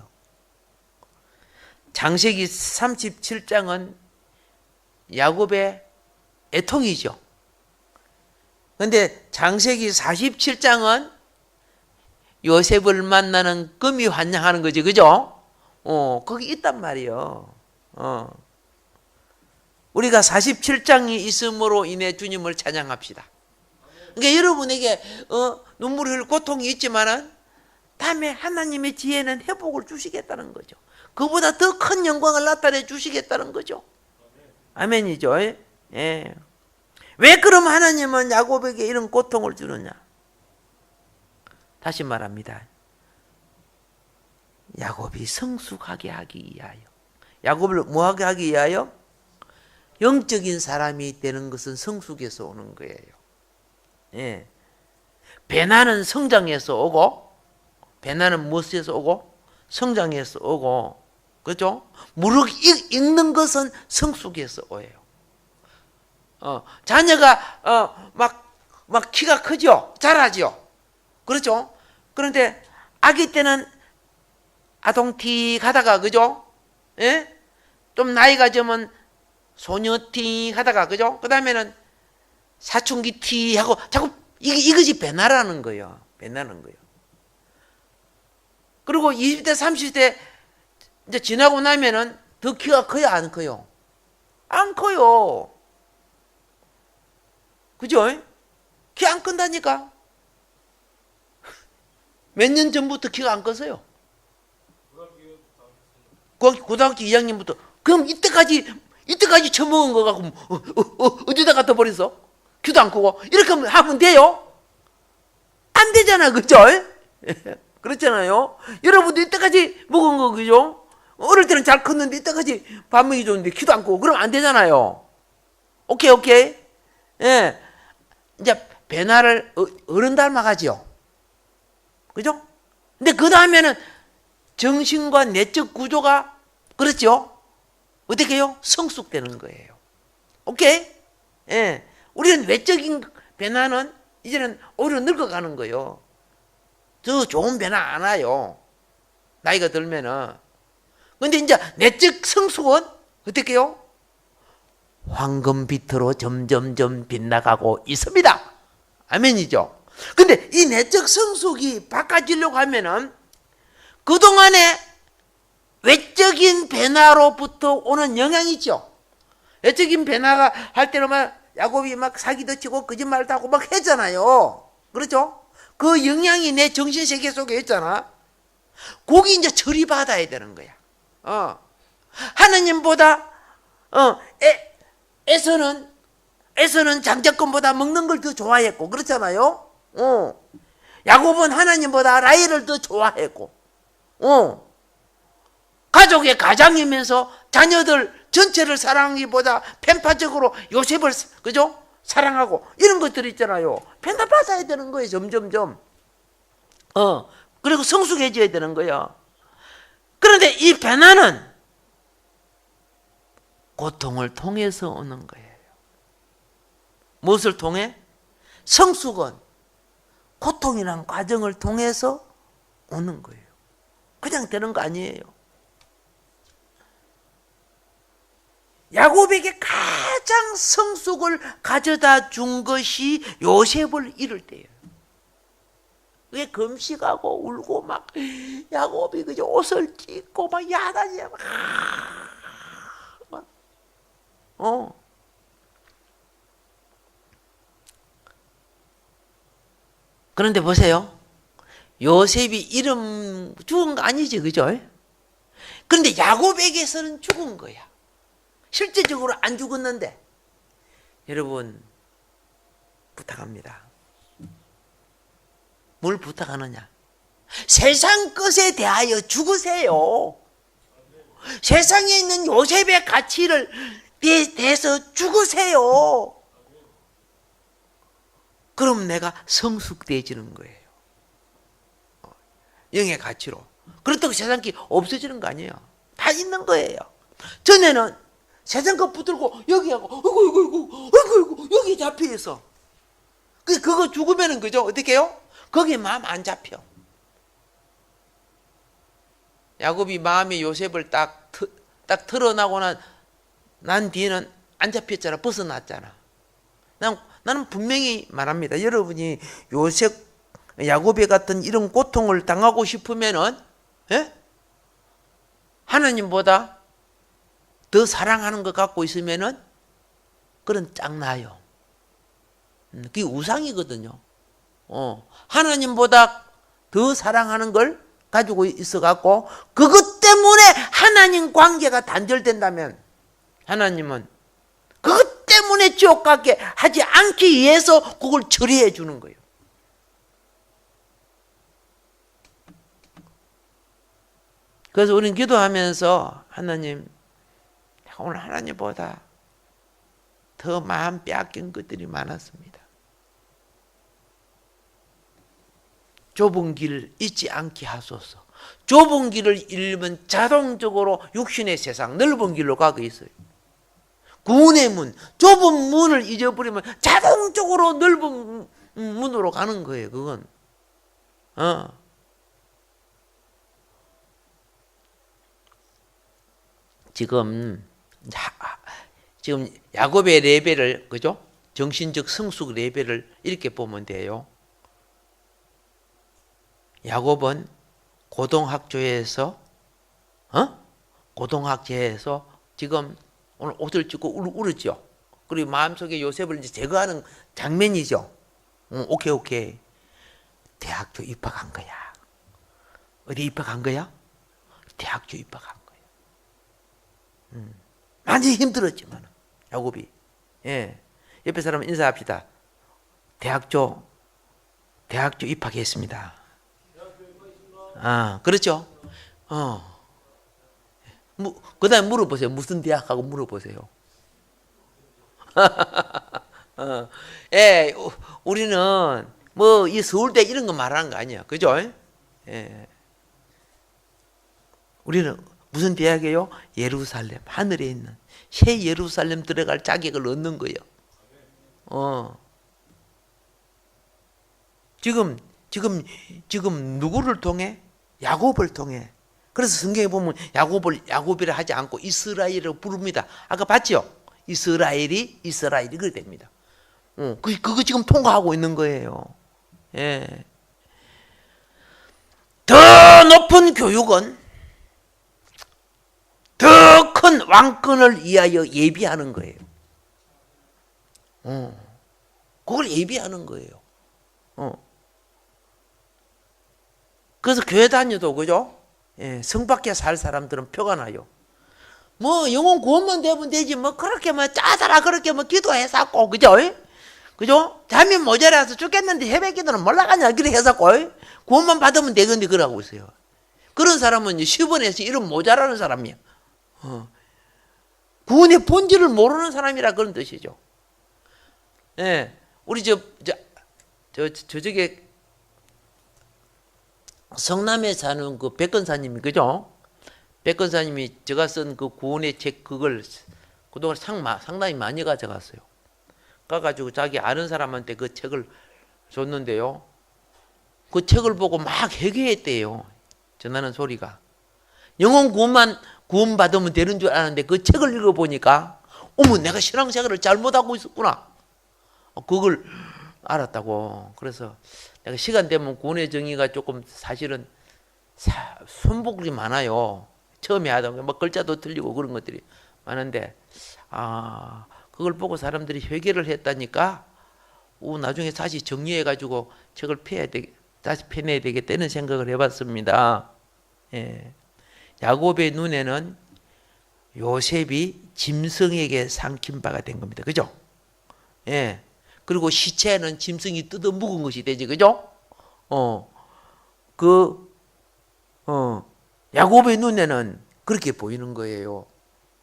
창세기 37장은 야곱의 애통이죠. 그런데 창세기 47장은 요셉을 만나는 금이 환영하는 거지, 그죠? 거기 있단 말이에요. 우리가 47장이 있음으로 인해 주님을 찬양합시다. 그러니까 여러분에게 눈물을 흘릴 고통이 있지만은 다음에 하나님의 지혜는 회복을 주시겠다는 거죠. 그보다 더 큰 영광을 나타내 주시겠다는 거죠. 아멘이죠. 예. 왜 그럼 하나님은 야곱에게 이런 고통을 주느냐? 다시 말합니다. 야곱이 성숙하게 하기 위하여. 야곱을 뭐하게 하기 위하여? 영적인 사람이 되는 것은 성숙에서 오는 거예요. 예. 배나는 성장에서 오고, 배나는 무엇에서 오고? 성장에서 오고, 그죠? 무릇 읽는 것은 성숙에서 오요. 자녀가 막 키가 크죠? 자라죠? 그렇죠? 그런데 아기 때는 아동틱 하다가, 그죠? 예? 좀 나이가 들면 소녀틱 하다가, 그죠? 그 다음에는 사춘기 티 하고 자꾸 이것이 배나라는 거예요. 배나는 거예요. 그리고 20대, 30대 이제 지나고 나면은 더 키가 커요, 안 커요? 안 커요. 그죠? 키 안 큰다니까. 몇 년 전부터 키가 안 컸어요. 고등학교 2학년부터. 그럼 이때까지 처먹은 거 갖고 어디다 갖다 버렸어? 키도 안 크고. 이렇게 하면 돼요? 안 되잖아, 그죠? 그렇잖아요. 여러분도 이때까지 먹은 거, 그죠? 어릴 때는 잘 컸는데 이때까지 밥 먹이 좋은데 키도 안 크고. 그럼 안 되잖아요. 오케이. 예. 이제 배나를 어른 닮아가지요. 그죠? 근데 그 다음에는 정신과 내적 구조가, 그렇죠? 어떻게 해요? 성숙되는 거예요. 오케이? 예. 우리는 외적인 변화는 이제는 오히려 늙어가는 거예요. 더 좋은 변화 안 와요. 나이가 들면은. 근데 이제 내적 성숙은 어떻게 해요? 황금빛으로 점점점 빛나가고 있습니다. 아멘이죠? 근데 이 내적 성숙이 바꿔지려고 하면은 그동안에 외적인 변화로부터 오는 영향이 있죠. 외적인 변화가 할 때는 막 야곱이 막 사기도 치고 거짓말도 하고 막 했잖아요. 그렇죠? 그 영향이 내 정신세계 속에 있잖아. 거기 이제 처리받아야 되는 거야. 하느님보다 에서는 장자권보다 먹는 걸 더 좋아했고, 그렇잖아요. 야곱은 하나님보다 라헬을 더 좋아했고, 가족의 가장이면서 자녀들 전체를 사랑하기보다 편파적으로 요셉을, 그죠? 사랑하고 이런 것들 있잖아요. 변화받아야 되는 거예요. 점점점. 그리고 성숙해져야 되는 거예요. 그런데 이 변화는 고통을 통해서 오는 거예요. 무엇을 통해? 성숙은 고통이란 과정을 통해서 오는 거예요. 그냥 되는 거 아니에요. 야곱에게 가장 성숙을 가져다 준 것이 요셉을 잃을 때예요. 왜 금식하고 울고 막 야곱이 그저 옷을 찢고 막 야단이 막 그런데 보세요. 요셉이 이름 죽은 거 아니지, 그죠? 그런데 야곱에게서는 죽은 거야. 실제적으로 안 죽었는데. 여러분, 부탁합니다. 뭘 부탁하느냐? 세상 것에 대하여 죽으세요. 세상에 있는 요셉의 가치를 대해서 죽으세요. 그럼 내가 성숙돼지는 거예요. 영의 가치로. 그렇다고 세상 게 없어지는 거 아니에요. 다 있는 거예요. 전에는 세상 것 붙들고 여기하고 어이구 여기 잡혀 있어. 그거 죽으면은 그죠? 어떻게 해요? 거기에 마음 안 잡혀. 야곱이 마음에 요셉을 딱 털어나고 난 뒤에는 안 잡혔잖아. 벗어났잖아. 나는 분명히 말합니다. 여러분이 야곱에 같은 이런 고통을 당하고 싶으면은, 하나님보다 더 사랑하는 것 갖고 있으면은, 그런 짱나요. 그게 우상이거든요. 하나님보다 더 사랑하는 걸 가지고 있어갖고, 그것 때문에 하나님 관계가 단절된다면, 하나님은 그것 때문에 지옥 가게 하지 않기 위해서 그걸 처리해 주는 거예요. 그래서 우리는 기도하면서 하나님, 내가 오늘 하나님보다 더 마음 빼앗긴 것들이 많았습니다. 좁은 길을 잊지 않게 하소서. 좁은 길을 잃으면 자동적으로 육신의 세상 넓은 길로 가고 있어요. 구원의 문, 좁은 문을 잊어버리면 자동적으로 넓은 문으로 가는 거예요. 그건. 지금 야곱의 레벨을, 그죠? 정신적 성숙 레벨을 이렇게 보면 돼요. 야곱은 고등학교에서 지금 오늘 옷을 찢고 울었죠. 그리고 마음속에 요셉을 이제 제거하는 장면이죠. 오케이. 대학교 입학한 거야. 어디 입학한 거야? 대학교 입학한 거야. 많이 힘들었지만 야곱이. 옆에 사람 인사합시다. 대학교 입학했습니다. 그렇죠. 그 다음에 물어보세요. 무슨 대학하고 물어보세요. 우리는 이 서울대 이런 거 말하는 거 아니야. 그죠? 우리는 무슨 대학이에요? 예루살렘, 하늘에 있는 새 예루살렘 들어갈 자격을 얻는 거예요. 지금 누구를 통해? 야곱을 통해. 그래서 성경에 보면 야곱이라 하지 않고 이스라엘이라고 부릅니다. 아까 봤죠? 이스라엘이 그렇게 됩니다. 그거 지금 통과하고 있는 거예요. 더 높은 교육은 더 큰 왕권을 위하여 예비하는 거예요. 그걸 예비하는 거예요. 그래서 교회 다녀도, 그죠? 성 밖에 살 사람들은 표가 나요. 영혼 구원만 되면 되지, 그렇게 짜다라, 그렇게 기도해서고, 그죠? 그죠? 잠이 모자라서 죽겠는데 새벽 기도는 몰라가냐, 그렇게 해서고, 구원만 받으면 되겠는데, 그러고 있어요. 그런 사람은 10원에서 이런 모자라는 사람이야. 구원의 본질을 모르는 사람이라 그런 뜻이죠. 예, 우리 저쪽에 성남에 사는 그 백건사님이 그죠? 백건사님이 제가 쓴 그 구원의 책 그걸 그동안 상당히 많이 가져갔어요. 가가지고 자기 아는 사람한테 그 책을 줬는데요. 그 책을 보고 막 회개했대요. 전하는 소리가. 영혼 구원 받으면 되는 줄 아는데 그 책을 읽어보니까 어머 내가 신앙생활을 잘못하고 있었구나. 그걸 알았다고. 그래서 내가 시간 되면 구원의 정의가 조금 사실은 손목이 많아요. 처음에 하다 보면 막 글자도 틀리고 그런 것들이 많은데 그걸 보고 사람들이 회개를 했다니까 나중에 다시 정리해가지고 책을 다시 펴내야 되겠다는 생각을 해봤습니다. 예. 야곱의 눈에는 요셉이 짐승에게 삼킨 바가 된 겁니다. 그죠? 예. 그리고 시체는 짐승이 뜯어 묵은 것이 되지. 그죠? 야곱의 눈에는 그렇게 보이는 거예요.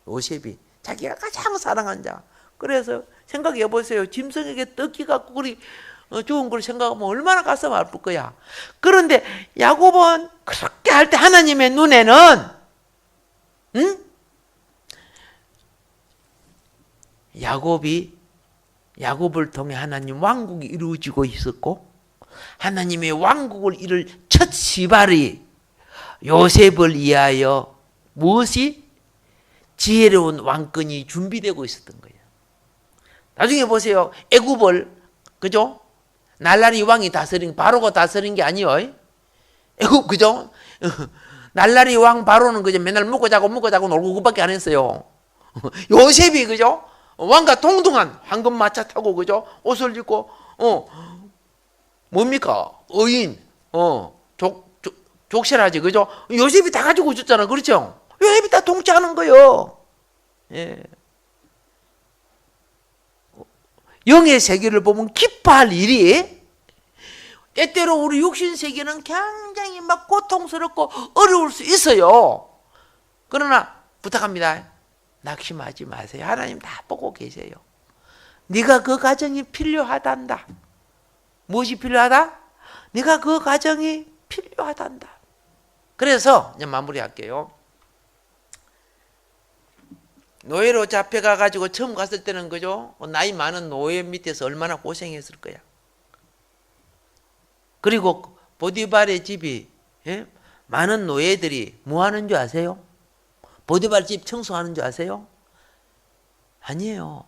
요셉이 자기가 가장 사랑한 자. 그래서 생각해 보세요. 짐승에게 뜯기 갖고 그리 좋은 걸 생각하면 얼마나 가슴 아플 거야. 그런데 야곱은 그렇게 할 때 하나님의 눈에는 야곱을 통해 하나님 왕국이 이루어지고 있었고 하나님의 왕국을 이룰 첫 시발이 요셉을 위하여 무엇이 지혜로운 왕권이 준비되고 있었던 거예요. 나중에 보세요. 애굽을 그죠? 날라리 왕이 다스린 바로가 다스린 게 아니에요. 애굽 그죠? 날라리 왕 바로는 그저 맨날 먹고 자고 놀고 그밖에 안 했어요. 요셉이 그죠? 왕과 동등한 황금 마차 타고 그죠? 옷을 입고 뭡니까? 의인 족실하지 그죠? 요셉이 다 가지고 있었잖아. 그렇죠? 요셉이 다 통치하는 거예요. 예. 영의 세계를 보면 기뻐할 일이 때때로 우리 육신 세계는 굉장히 막 고통스럽고 어려울 수 있어요. 그러나 부탁합니다. 낙심하지 마세요. 하나님 다 보고 계세요. 네가 그 가정이 필요하단다. 무엇이 필요하다? 네가 그 가정이 필요하단다. 그래서 이제 마무리할게요. 노예로 잡혀가 가지고 처음 갔을 때는 그죠? 나이 많은 노예 밑에서 얼마나 고생했을 거야. 그리고 보디발의 집이 많은 노예들이 뭐 하는 줄 아세요? 보디발 집 청소하는 줄 아세요? 아니에요.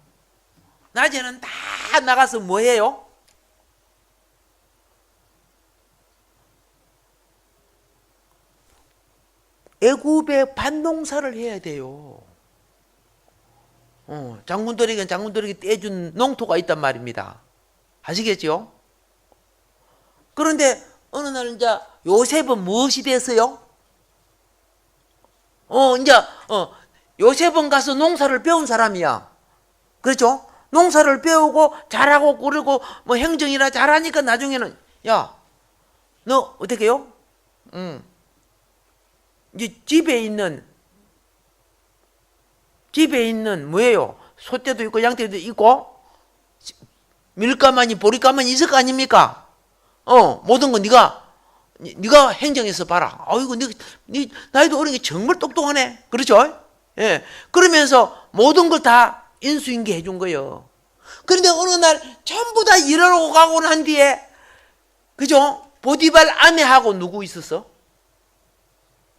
낮에는 다 나가서 뭐 해요? 애굽의 밭농사를 해야 돼요. 장군들에게 떼준 농토가 있단 말입니다. 아시겠죠? 그런데 어느 날 이제 요셉은 무엇이 됐어요? 요셉은 가서 농사를 배운 사람이야. 그렇죠? 농사를 배우고 잘하고 그리고 뭐 행정이나 잘하니까 나중에는 야, 너 어떻게 해요? 이제 집에 있는 뭐예요? 소떼도 있고 양떼도 있고 밀가마니 보리가마니 있을 거 아닙니까? 모든 거 네가 행정해서 봐라. 아이고 네 나이도 어린 게 정말 똑똑하네. 그렇죠? 예. 그러면서 모든 걸 다 인수인계 해준 거예요. 그런데 어느 날 전부 다 일하러 가고 난 뒤에 그죠? 보디발 아내하고 누구 있었어?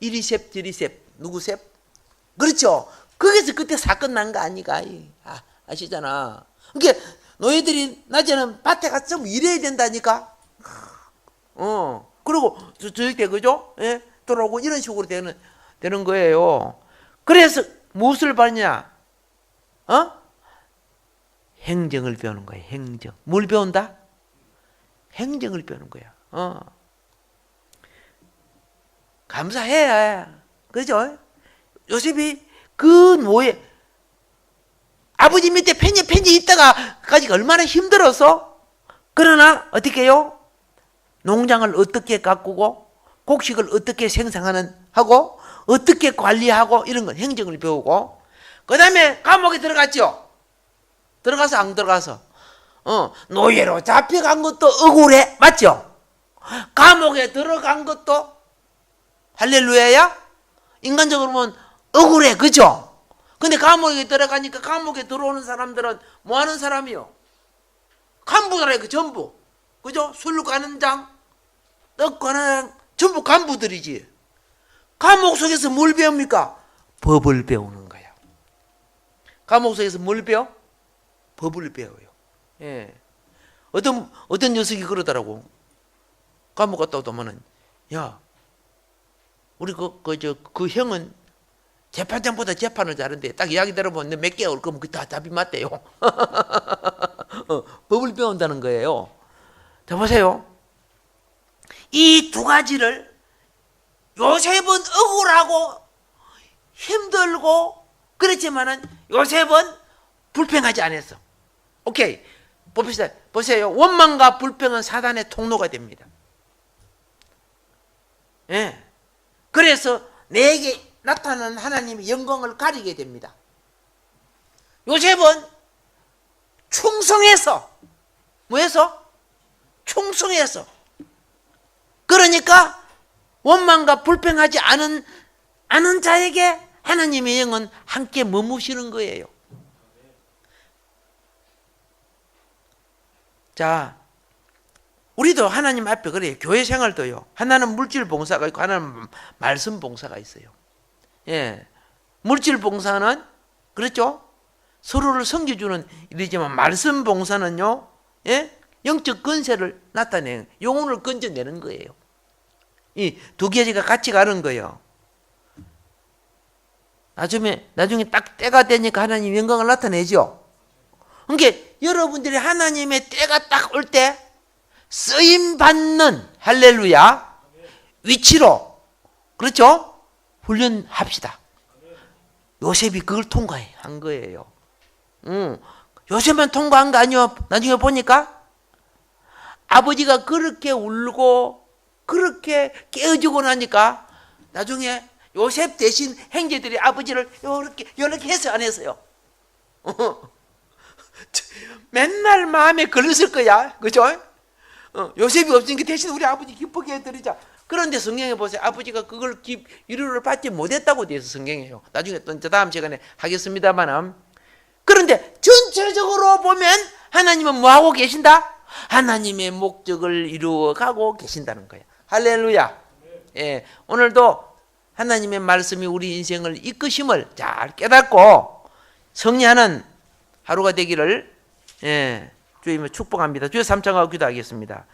이리셉 저리셉 누구셉? 그렇죠? 거기서 그때 사건 난 거 아니가? 아시잖아. 그러니까 노예들이 낮에는 밭에 가서 좀 일해야 된다니까. 그리고 저녁 때 그죠? 예? 돌아오고 이런 식으로 되는 거예요. 그래서 무엇을 받냐? 행정을 배우는 거예요. 행정. 뭘 배운다? 행정을 배우는 거야. 감사해. 그죠? 요셉이 그 노예 아버지 밑에 펜이 있다가까지 얼마나 힘들어서 그러나 어떻게 해요? 농장을 어떻게 가꾸고 곡식을 어떻게 생산하고 어떻게 관리하고 이런 건 행정을 배우고 그 다음에 감옥에 들어갔죠. 들어가서 안 들어가서 노예로 잡혀간 것도 억울해. 맞죠? 감옥에 들어간 것도 할렐루야야? 인간적으로 보면 억울해. 그죠? 근데 감옥에 들어가니까 감옥에 들어오는 사람들은 뭐 하는 사람이요? 간부들이에요. 전부. 그죠? 술 가는 장, 떡 가는 장, 전부 간부들이지. 감옥 속에서 뭘 배웁니까? 법을 배우는 거야. 감옥 속에서 뭘 배워? 법을 배워요. 예. 어떤 녀석이 그러더라고. 감옥 갔다 오더만은, 야, 우리 그 형은 재판장보다 재판을 잘하는데, 딱 이야기 들어보면 몇 개월 거면 다 답이 맞대요. 법을 배운다는 거예요. 자, 보세요. 이 두 가지를 요셉은 억울하고 힘들고 그랬지만은 요셉은 불평하지 않았어. 오케이. 봅시다. 보세요. 원망과 불평은 사단의 통로가 됩니다. 예. 그래서 내게 나타나는 하나님의 영광을 가리게 됩니다. 요셉은 충성해서, 뭐해서? 충성해서. 그러니까 원망과 불평하지 않은 자에게 하나님의 영은 함께 머무시는 거예요. 자, 우리도 하나님 앞에 그래요. 교회 생활도요. 하나는 물질 봉사가 있고 하나는 말씀 봉사가 있어요. 예, 물질 봉사는 그렇죠. 서로를 섬겨주는 일이지만 말씀 봉사는요, 예, 영적 건세를 나타내는, 영혼을 건져내는 거예요. 이 두 가지가 같이 가는 거예요. 나중에 딱 때가 되니까 하나님 영광을 나타내죠. 그러니까 여러분들이 하나님의 때가 딱 올 때 쓰임 받는 할렐루야 위치로, 그렇죠? 훈련합시다. 요셉이 그걸 통과한 거예요. 요셉만 통과한 거 아니요. 나중에 보니까 아버지가 그렇게 울고 그렇게 깨어지고 나니까 나중에 요셉 대신 형제들이 아버지를 이렇게 해서 안 했어요. 맨날 마음에 걸렸을 거야. 그죠? 요셉이 없으니까 대신 우리 아버지 기쁘게 해드리자. 그런데 성경에 보세요. 아버지가 그걸 위로를 받지 못했다고 되어 있어. 성경에요. 나중에 또 다음 시간에 하겠습니다만, 그런데 전체적으로 보면 하나님은 뭐하고 계신다? 하나님의 목적을 이루어가고 계신다는 거예요. 할렐루야. 예, 오늘도 하나님의 말씀이 우리 인생을 이끄심을 잘 깨닫고 승리하는 하루가 되기를, 예, 주님을 축복합니다. 주여 삼창하고 기도하겠습니다.